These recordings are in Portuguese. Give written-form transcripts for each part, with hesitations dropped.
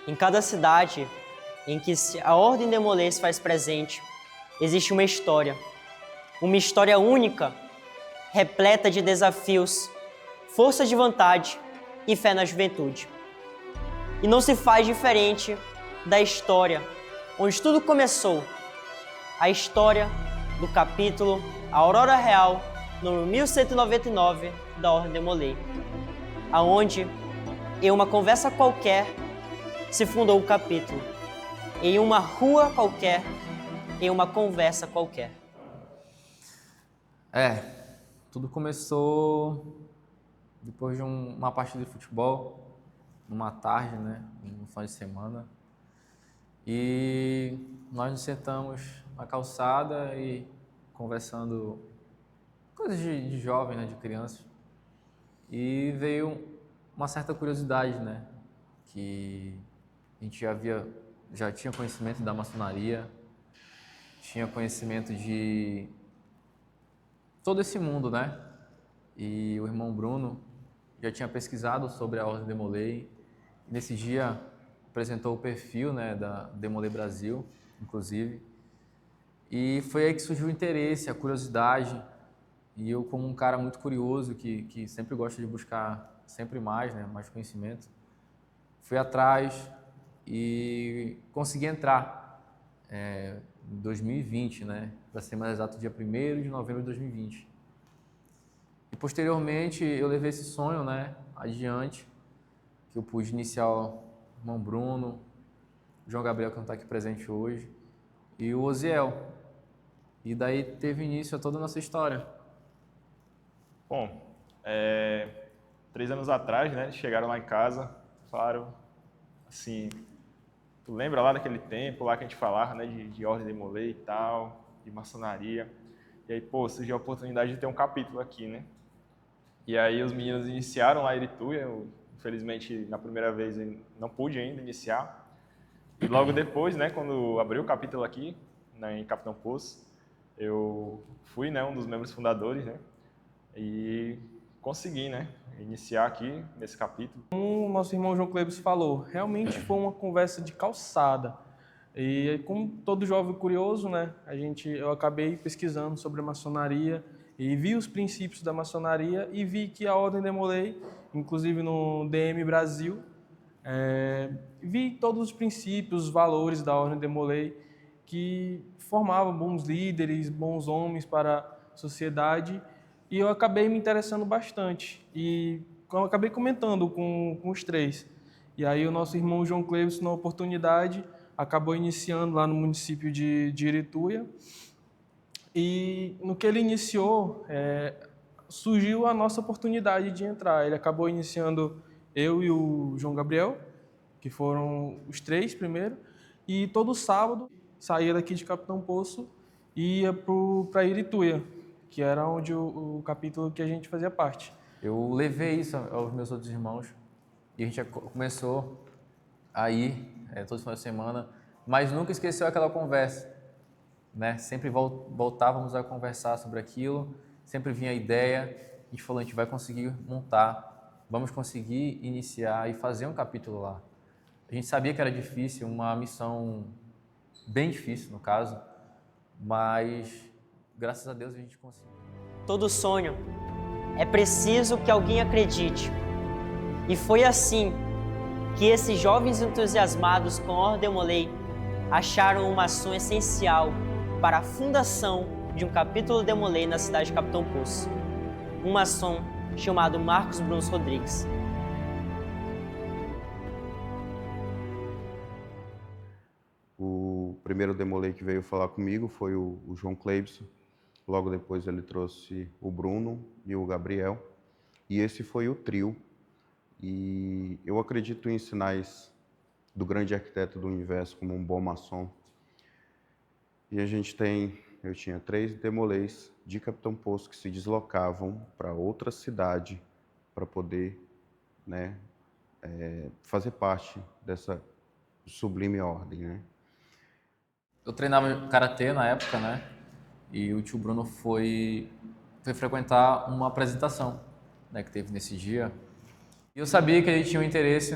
Em cada cidade em que a Ordem Demolay se faz presente, existe uma história única, repleta de desafios, força de vontade e fé na juventude. E não se faz diferente da história onde tudo começou, a história do capítulo Aurora Real, número 1199 da Ordem Demolay, aonde, em uma conversa qualquer, se fundou o capítulo, em uma rua qualquer, em uma conversa qualquer. Tudo começou depois de uma partida de futebol, numa tarde, né, no final de semana. E nós nos sentamos na calçada e conversando coisas de jovem, né, de crianças. E veio uma certa curiosidade, né, que a gente já tinha conhecimento da maçonaria, tinha conhecimento de todo esse mundo, né? E o irmão Bruno já tinha pesquisado sobre a Ordem Demolay. Nesse dia apresentou o perfil, né, da Demolay Brasil, inclusive. E foi aí que surgiu o interesse, a curiosidade. E eu, como um cara muito curioso, que sempre gosta de buscar sempre mais, né, mais conhecimento, fui atrás e consegui entrar em 2020, né, para ser mais exato, dia 1º de novembro de 2020. E posteriormente eu levei esse sonho, né, adiante, que eu pude iniciar o irmão Bruno, o João Gabriel, que não está aqui presente hoje, e o Oziel. E daí teve início a toda a nossa história. Bom, 3 anos atrás, né, chegaram lá em casa, falaram assim, tu lembra lá daquele tempo, lá que a gente falava, né, de Ordem Demolay e tal, de maçonaria, e aí, pô, surgiu a oportunidade de ter um capítulo aqui, né, e aí os meninos iniciaram lá em Irituia, eu, infelizmente, na primeira vez eu não pude ainda iniciar, e logo depois, né, quando abriu o capítulo aqui, né, em Capitão Poço, eu fui, né, um dos membros fundadores, né, e consegui, né, iniciar aqui nesse capítulo. Como o nosso irmão João Cleibes falou, realmente foi uma conversa de calçada. E como todo jovem curioso, né, eu acabei pesquisando sobre a maçonaria e vi os princípios da maçonaria e vi que a Ordem Demolay, inclusive no DM Brasil, vi todos os princípios, os valores da Ordem Demolay que formavam bons líderes, bons homens para a sociedade, e eu acabei me interessando bastante e eu acabei comentando com os três. E aí o nosso irmão João Cleves, na oportunidade, acabou iniciando lá no município de Irituia, e no que ele iniciou, surgiu a nossa oportunidade de entrar. Ele acabou iniciando eu e o João Gabriel, que foram os 3 primeiro, e todo sábado saía daqui de Capitão Poço e ia para Irituia, que era onde o capítulo que a gente fazia parte. Eu levei isso aos meus outros irmãos e a gente já começou a ir todos os finais de semana, mas nunca esqueceu aquela conversa, né? Sempre voltávamos a conversar sobre aquilo, sempre vinha a ideia, a gente falou, a gente vai conseguir montar, vamos conseguir iniciar e fazer um capítulo lá. A gente sabia que era difícil, uma missão bem difícil no caso, mas graças a Deus a gente conseguiu. Todo sonho é preciso que alguém acredite. E foi assim que esses jovens entusiasmados com a Ordem Demolay acharam uma ação essencial para a fundação de um capítulo Demolay na cidade de Capitão Poço. Um maçom chamado Marcos Bruno Rodrigues. O primeiro Demolay que veio falar comigo foi o João Cleibson. Logo depois ele trouxe o Bruno e o Gabriel. E esse foi o trio. E eu acredito em sinais do grande arquiteto do universo como um bom maçom. E eu tinha 3 Demolays de Capitão Poço que se deslocavam para outra cidade para poder, né, fazer parte dessa sublime ordem, né? Eu treinava karatê na época, né? E o tio Bruno foi frequentar uma apresentação, né, que teve nesse dia. E eu sabia que ele tinha um interesse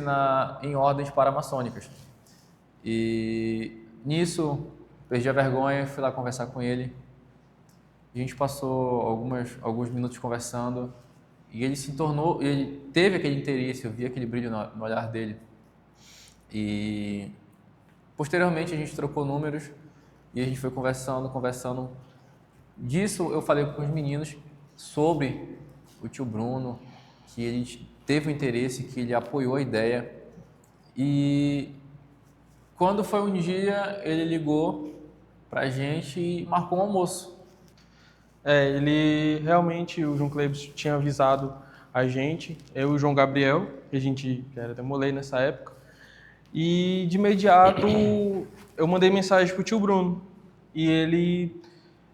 em ordens paramaçônicas. E nisso, perdi a vergonha, fui lá conversar com ele. A gente passou alguns minutos conversando e ele teve aquele interesse, eu vi aquele brilho no olhar dele. E posteriormente a gente trocou números e a gente foi conversando. Disso eu falei com os meninos sobre o tio Bruno, que ele teve um interesse, que ele apoiou a ideia. E quando foi um dia, ele ligou pra gente e marcou um almoço. Ele realmente, o João Cleibson tinha avisado a gente, eu e o João Gabriel, que era Demolei nessa época, e de imediato eu mandei mensagem pro tio Bruno, e ele,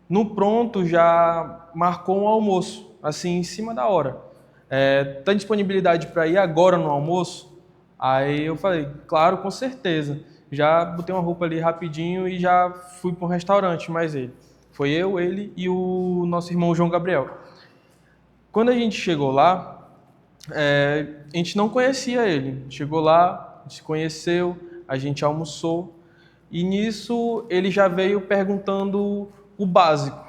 no pronto, já marcou um almoço, assim, em cima da hora. Tem disponibilidade para ir agora no almoço? Aí eu falei, claro, com certeza. Já botei uma roupa ali rapidinho e já fui para um restaurante, mais ele. Foi eu, ele e o nosso irmão João Gabriel. Quando a gente chegou lá, a gente não conhecia ele. Chegou lá, a gente se conheceu, a gente almoçou. E nisso ele já veio perguntando o básico.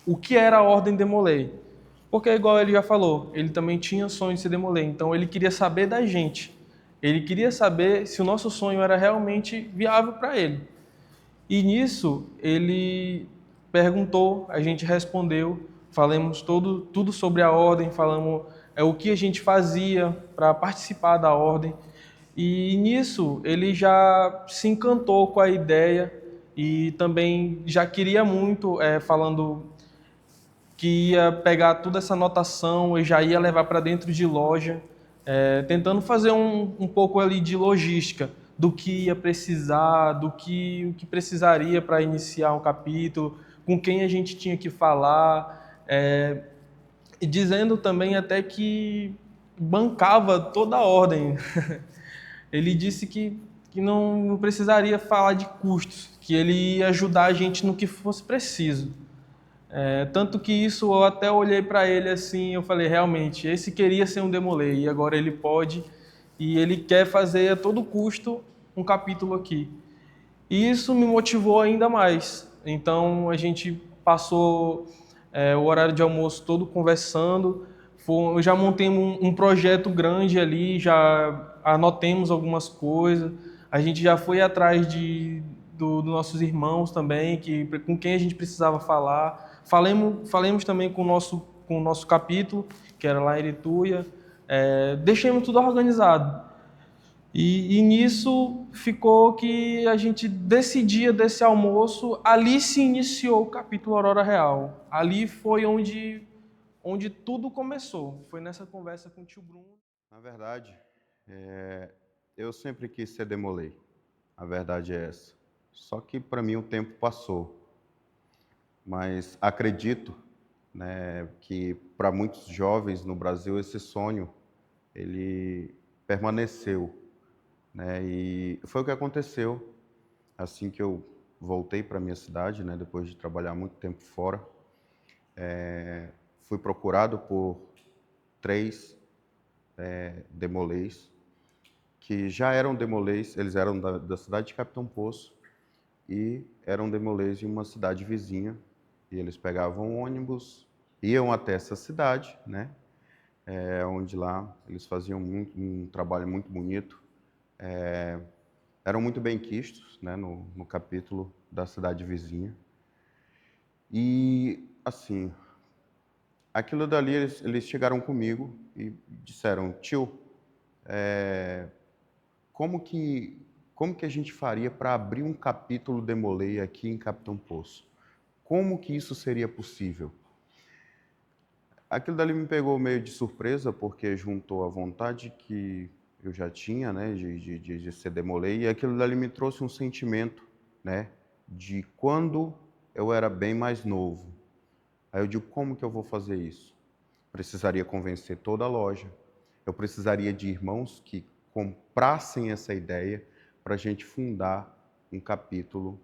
O que era a Ordem Demolei? Porque, igual ele já falou, ele também tinha sonho de ser Demolei. Então ele queria saber da gente. Ele queria saber se o nosso sonho era realmente viável para ele. E nisso ele perguntou, a gente respondeu, falamos tudo sobre a ordem, falamos o que a gente fazia para participar da ordem. E nisso ele já se encantou com a ideia e também já queria muito, falando que ia pegar toda essa anotação e já ia levar para dentro de loja, tentando fazer um pouco ali de logística do que ia precisar, o que precisaria para iniciar um capítulo, com quem a gente tinha que falar, e dizendo também até que bancava toda a ordem. Ele disse que não precisaria falar de custos, que ele ia ajudar a gente no que fosse preciso. Tanto que isso eu até olhei para ele assim, eu falei, realmente, esse queria ser um Demolei e agora ele pode, e ele quer fazer a todo custo um capítulo aqui. E isso me motivou ainda mais. Então a gente passou o horário de almoço todo conversando, já montei um projeto grande ali, já anotemos algumas coisas, a gente já foi atrás dos nossos irmãos também, com quem a gente precisava falar. Falamos também com o nosso capítulo, que era lá em Irituia, deixamos tudo organizado. E nisso ficou que a gente decidia desse almoço, ali se iniciou o capítulo Aurora Real. Ali foi onde tudo começou, foi nessa conversa com o tio Bruno. Na verdade, eu sempre quis ser Demolei, a verdade é essa. Só que para mim o tempo passou. Mas acredito, né, que para muitos jovens no Brasil esse sonho ele permaneceu, né, e foi o que aconteceu assim que eu voltei para minha cidade, né, depois de trabalhar muito tempo fora. Fui procurado por 3 Demoleis que já eram Demoleis, eles eram da cidade de Capitão Poço e eram Demoleis de uma cidade vizinha. E eles pegavam um ônibus, iam até essa cidade, né? Onde lá eles faziam um trabalho muito bonito. Eram muito bem quistos, né? No capítulo da cidade vizinha. E, assim, aquilo dali, eles chegaram comigo e disseram, tio, como que a gente faria para abrir um capítulo Demolei aqui em Capitão Poço? Como que isso seria possível? Aquilo dali me pegou meio de surpresa, porque juntou a vontade que eu já tinha, né, de ser Demolei, e aquilo dali me trouxe um sentimento, né, de quando eu era bem mais novo. Aí eu digo, como que eu vou fazer isso? Precisaria convencer toda a loja, eu precisaria de irmãos que comprassem essa ideia para a gente fundar um capítulo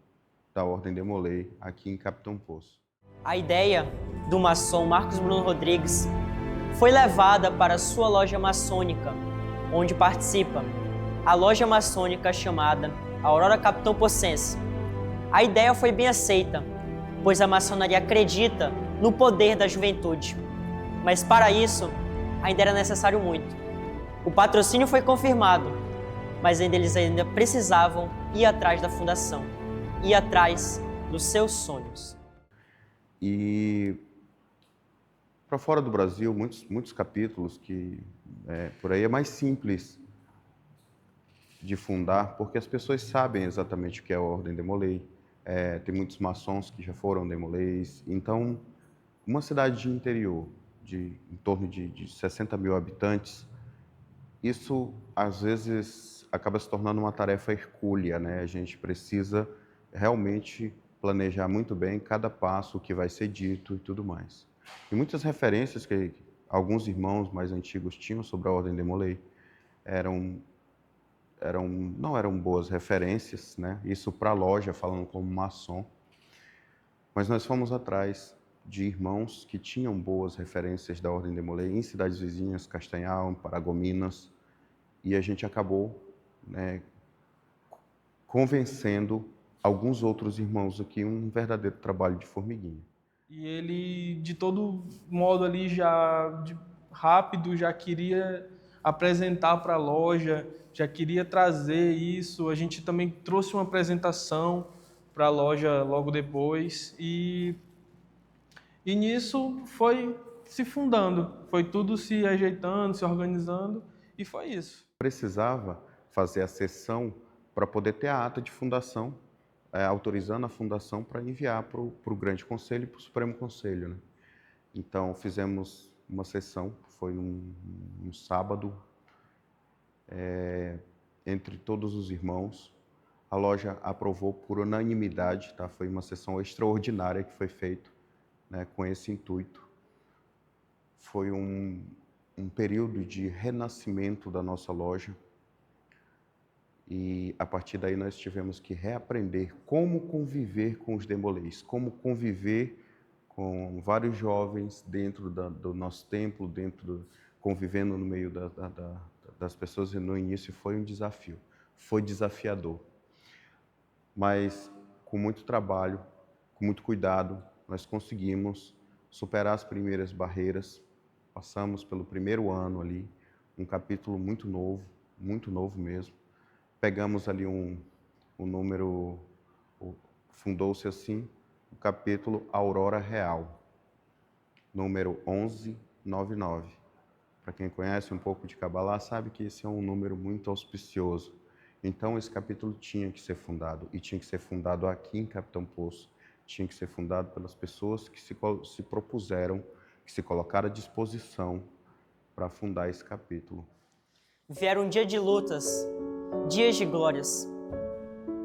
da Ordem Demolei aqui em Capitão Poço. A ideia do maçom Marcos Bruno Rodrigues foi levada para sua loja maçônica onde participa a loja maçônica chamada Aurora Capitão Possense. A ideia foi bem aceita, pois a maçonaria acredita no poder da juventude. Mas para isso, ainda era necessário muito. O patrocínio foi confirmado, mas eles ainda precisavam ir atrás da fundação, ir atrás dos seus sonhos. E para fora do Brasil, muitos capítulos que por aí é mais simples de fundar, porque as pessoas sabem exatamente o que é a Ordem Demolei. Tem muitos maçons que já foram Demoleis. Então, uma cidade de interior, em torno de 60 mil habitantes, isso às vezes acaba se tornando uma tarefa hercúlea, né? A gente precisa realmente planejar muito bem cada passo, o que vai ser dito e tudo mais. E muitas referências que alguns irmãos mais antigos tinham sobre a Ordem Demolei não eram boas referências, né? Isso para a loja, falando como maçom. Mas nós fomos atrás de irmãos que tinham boas referências da Ordem Demolei em cidades vizinhas, Castanhal, Paragominas, e a gente acabou, né, convencendo alguns outros irmãos aqui um verdadeiro trabalho de formiguinha. E ele, de todo modo ali, rápido, já queria apresentar para a loja, já queria trazer isso. A gente também trouxe uma apresentação para a loja logo depois. E nisso foi se fundando, foi tudo se ajeitando, se organizando, e foi isso. Precisava fazer a sessão para poder ter a ata de fundação, autorizando a fundação para enviar para o Grande Conselho e para o Supremo Conselho, né? Então, fizemos uma sessão, foi um sábado, entre todos os irmãos. A loja aprovou por unanimidade, tá? Foi uma sessão extraordinária que foi feita, né, com esse intuito. Foi um período de renascimento da nossa loja. E a partir daí nós tivemos que reaprender como conviver com os Demoleis, como conviver com vários jovens dentro do nosso templo, convivendo no meio das pessoas. E no início foi um desafio, foi desafiador. Mas com muito trabalho, com muito cuidado, nós conseguimos superar as primeiras barreiras. Passamos pelo primeiro ano ali, um capítulo muito novo mesmo. Pegamos ali um número, fundou-se assim, o capítulo Aurora Real, número 1199. Para quem conhece um pouco de Cabalá, sabe que esse é um número muito auspicioso. Então, esse capítulo tinha que ser fundado, e tinha que ser fundado aqui em Capitão Poço. Tinha que ser fundado pelas pessoas que se propuseram, que se colocaram à disposição para fundar esse capítulo. Vieram um dia de lutas, dias de glórias.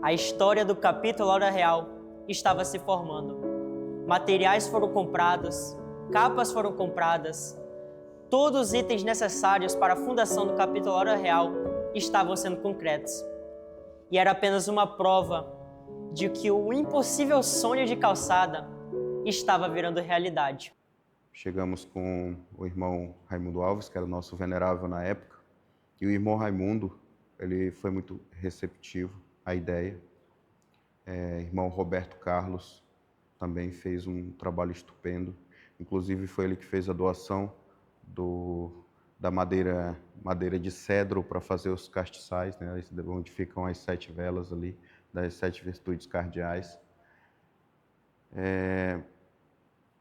A história do capítulo Aurora Real estava se formando. Materiais foram comprados, capas foram compradas, todos os itens necessários para a fundação do capítulo Aurora Real estavam sendo concretos. E era apenas uma prova de que o impossível sonho de Calçada estava virando realidade. Chegamos com o irmão Raimundo Alves, que era o nosso venerável na época, e o irmão Raimundo, ele foi muito receptivo à ideia. Irmão Roberto Carlos também fez um trabalho estupendo. Inclusive foi ele que fez a doação da madeira de cedro para fazer os castiçais, né, onde ficam as 7 velas ali, das 7 virtudes cardeais.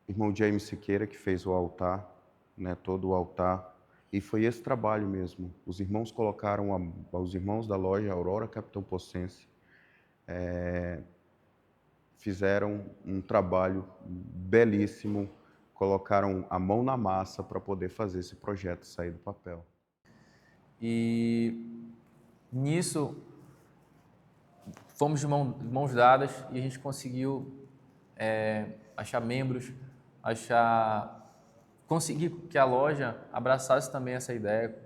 Irmão James Siqueira, que fez o altar, né, todo o altar. E foi esse trabalho mesmo. Os irmãos colocaram, os irmãos da loja Aurora Capitão Possense, fizeram um trabalho belíssimo, colocaram a mão na massa para poder fazer esse projeto sair do papel. E nisso, fomos de mãos dadas e a gente conseguiu achar membros, conseguir que a loja abraçasse também essa ideia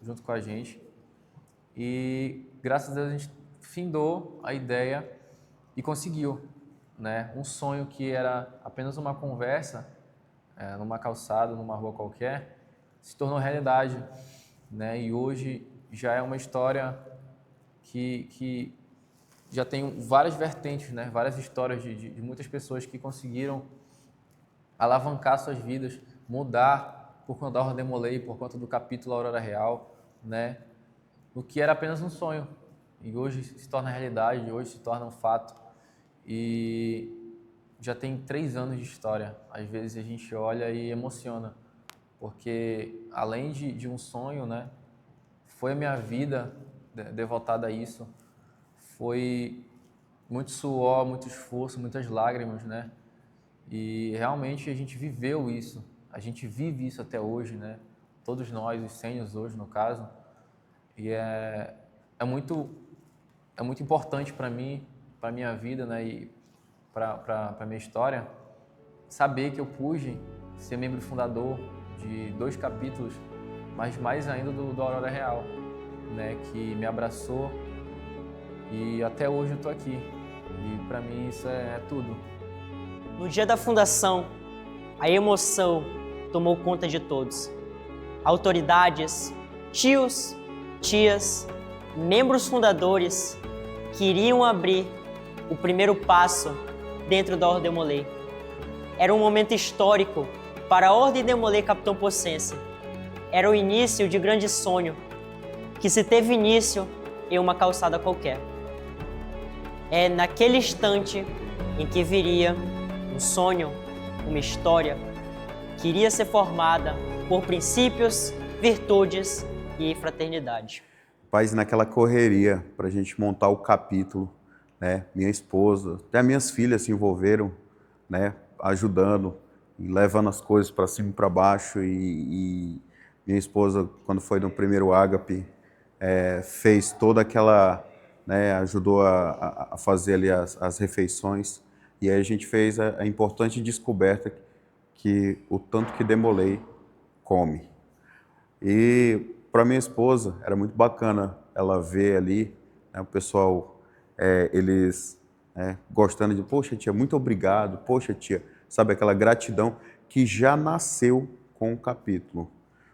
junto com a gente. E graças a Deus a gente findou a ideia e conseguiu, né? Um sonho que era apenas uma conversa, numa calçada, numa rua qualquer, se tornou realidade, né? E hoje já é uma história que já tem várias vertentes, né? Várias histórias de muitas pessoas que conseguiram alavancar suas vidas, mudar por conta da Ordem Demolei, por conta do capítulo Aurora Real, né? O que era apenas um sonho e hoje se torna realidade, hoje se torna um fato. E já tem 3 anos de história. Às vezes a gente olha e emociona, porque além de um sonho, né? Foi a minha vida devotada a isso. Foi muito suor, muito esforço, muitas lágrimas, né? E realmente a gente viveu isso. A gente vive isso até hoje, né? Todos nós, os sêniors hoje, no caso. E é muito importante para mim, para minha vida, né? E para minha história, saber que eu pude ser membro fundador de 2 capítulos, mas mais ainda do Aurora Real, né? Que me abraçou e até hoje eu tô aqui. E para mim isso é tudo. No dia da fundação, a emoção tomou conta de todos. Autoridades, tios, tias, membros fundadores queriam abrir o primeiro passo dentro da Ordem Demolei. Era um momento histórico para a Ordem Demolei Capitão Pocense. Era o início de grande sonho, que se teve início em uma calçada qualquer. É naquele instante em que viria um sonho, uma história, que iria ser formada por princípios, virtudes e fraternidade. Paz, naquela correria para a gente montar o capítulo, né? Minha esposa, até minhas filhas se envolveram, né? Ajudando e levando as coisas para cima e para baixo. E minha esposa, quando foi no primeiro Ágape, fez toda aquela, né? Ajudou a fazer ali as refeições. E aí a gente fez a importante descoberta que o tanto que Demolei come. E para minha esposa era muito bacana ela ver ali, né, o pessoal, eles gostando de, poxa tia, muito obrigado, poxa tia, sabe, aquela gratidão que já nasceu com o capítulo.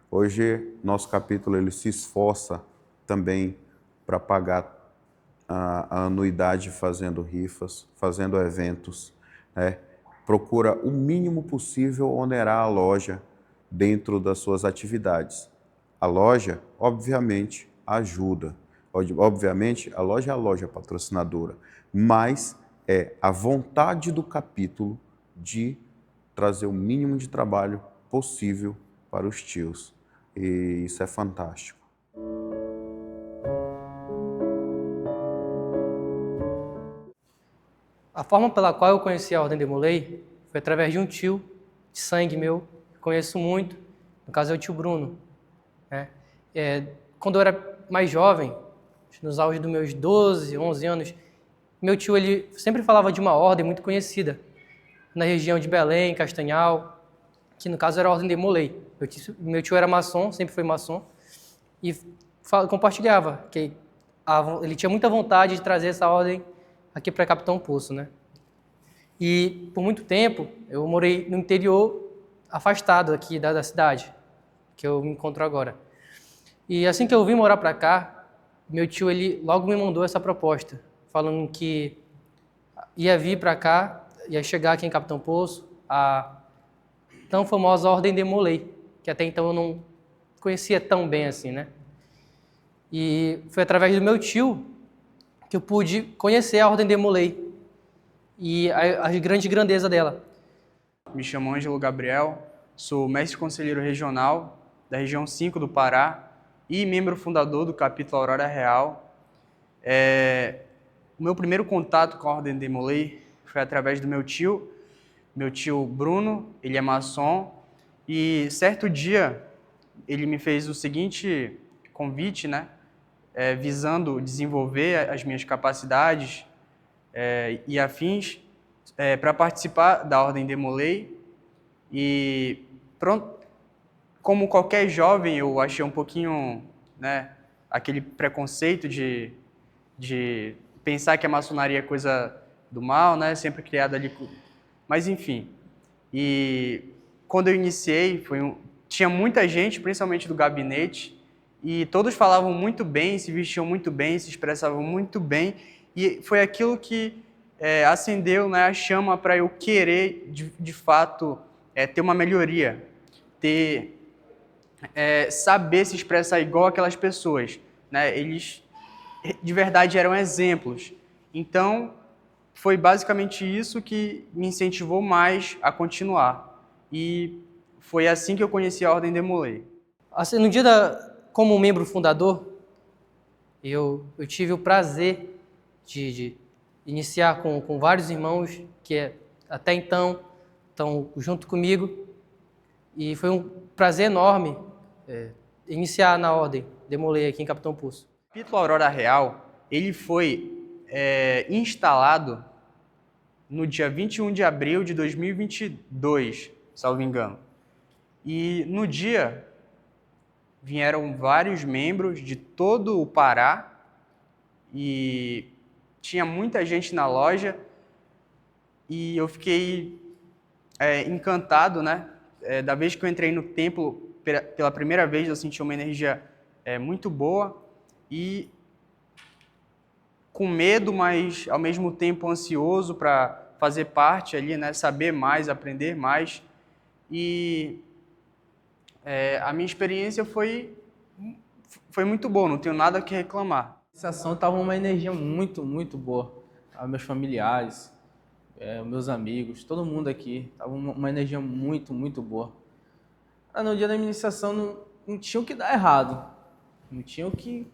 Hoje, nosso capítulo ele se esforça também para pagar a anuidade fazendo rifas, fazendo eventos, né? Procura o mínimo possível onerar a loja dentro das suas atividades. A loja, obviamente, ajuda. Obviamente, a loja é a loja patrocinadora, mas é a vontade do capítulo de trazer o mínimo de trabalho possível para os tios. E isso é fantástico. A forma pela qual eu conheci a Ordem Demolei foi através de um tio de sangue meu, que conheço muito, no caso é o tio Bruno. Né? Quando eu era mais jovem, nos auges dos meus 12, 11 anos, meu tio ele sempre falava de uma ordem muito conhecida, na região de Belém, Castanhal, que no caso era a Ordem Demolei. Meu tio era maçom, sempre foi maçom, e compartilhava que ele tinha muita vontade de trazer essa ordem aqui para Capitão Poço, né? E por muito tempo eu morei no interior, afastado aqui da cidade, que eu me encontro agora. E assim que eu vim morar para cá, meu tio ele logo me mandou essa proposta, falando que ia vir para cá, ia chegar aqui em Capitão Poço, a tão famosa Ordem Demolei, que até então eu não conhecia tão bem assim, né? E foi através do meu tio que eu pude conhecer a Ordem Demolei e a grande grandeza dela. Me chamo Ângelo Gabriel, sou mestre conselheiro regional da região 5 do Pará e membro fundador do capítulo Aurora Real. O meu primeiro contato com a Ordem Demolei foi através do meu tio Bruno, ele é maçom, e certo dia ele me fez o seguinte convite, né? Visando desenvolver as minhas capacidades e afins para participar da Ordem Demolei. E pronto, como qualquer jovem, eu achei um pouquinho, né, aquele preconceito de pensar que a maçonaria é coisa do mal, né, sempre criada ali. Mas enfim, e quando eu iniciei, tinha muita gente, principalmente do gabinete, e todos falavam muito bem, se vestiam muito bem, se expressavam muito bem, e foi aquilo que acendeu, né, a chama para eu querer, de fato, ter uma melhoria, saber se expressar igual aquelas pessoas, né? Eles, de verdade, eram exemplos. Então, foi basicamente isso que me incentivou mais a continuar. E foi assim que eu conheci a Ordem Demolei. Assim, como membro fundador, eu tive o prazer de iniciar com vários irmãos que até então estão junto comigo, e foi um prazer enorme iniciar na Ordem Demolei aqui em Capitão Poço. O capítulo Aurora Real, ele foi instalado no dia 21 de abril de 2022, salvo engano. E no dia vieram vários membros de todo o Pará e tinha muita gente na loja e eu fiquei encantado, né? Da vez que eu entrei no templo pela primeira vez, eu senti uma energia muito boa e com medo, mas ao mesmo tempo ansioso para fazer parte ali, né? Saber mais, aprender mais. E a minha experiência foi muito boa, não tenho nada que reclamar. A iniciação estava uma energia muito, muito boa. Meus familiares, meus amigos, todo mundo aqui, estava uma energia muito, muito boa. No dia da iniciação não tinha o que dar errado, não tinha o que...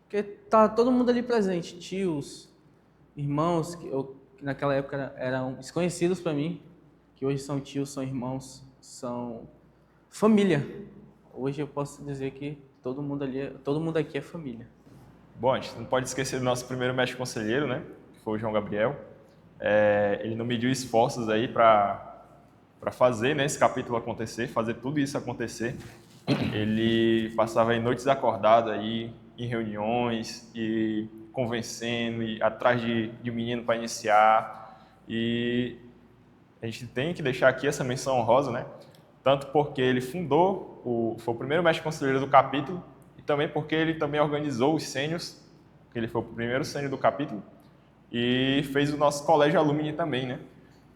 Porque estava todo mundo ali presente, tios, irmãos, que naquela época eram desconhecidos para mim, que hoje são tios, são irmãos, são família. Hoje eu posso dizer que todo mundo aqui é família. Bom, a gente não pode esquecer do nosso primeiro mestre conselheiro, né? Que foi o João Gabriel. Ele não mediu esforços aí para fazer, né, esse capítulo acontecer, fazer tudo isso acontecer. Ele passava aí noites acordado aí em reuniões e convencendo e atrás de menino para iniciar. E a gente tem que deixar aqui essa menção honrosa, né? Tanto porque ele fundou, foi o primeiro mestre conselheiro do capítulo, e também porque ele também organizou os sêniors, que ele foi o primeiro sênior do capítulo, e fez o nosso colégio alumni também, né?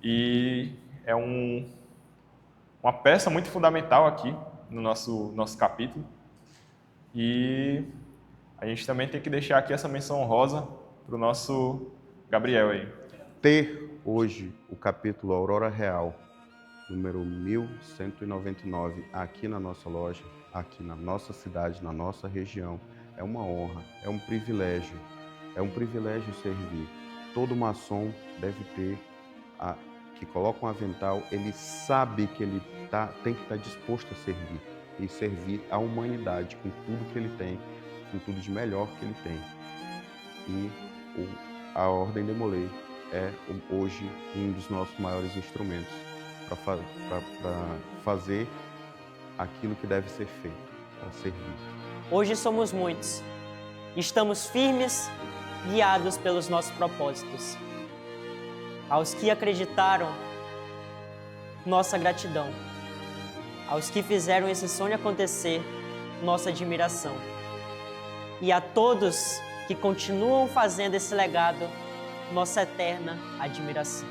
E é uma peça muito fundamental aqui no nosso capítulo. E a gente também tem que deixar aqui essa menção honrosa para o nosso Gabriel aí. Ter hoje o capítulo Aurora Real, número 1199, aqui na nossa loja, aqui na nossa cidade, na nossa região, é uma honra, é um privilégio servir. Todo maçom deve ter, que coloca um avental, ele sabe que ele tem que estar disposto a servir, e servir a humanidade com tudo que ele tem, com tudo de melhor que ele tem. E a Ordem Demolei é hoje um dos nossos maiores instrumentos para fazer aquilo que deve ser feito, para servir. Hoje somos muitos. Estamos firmes, guiados pelos nossos propósitos. Aos que acreditaram, nossa gratidão. Aos que fizeram esse sonho acontecer, nossa admiração. E a todos que continuam fazendo esse legado, nossa eterna admiração.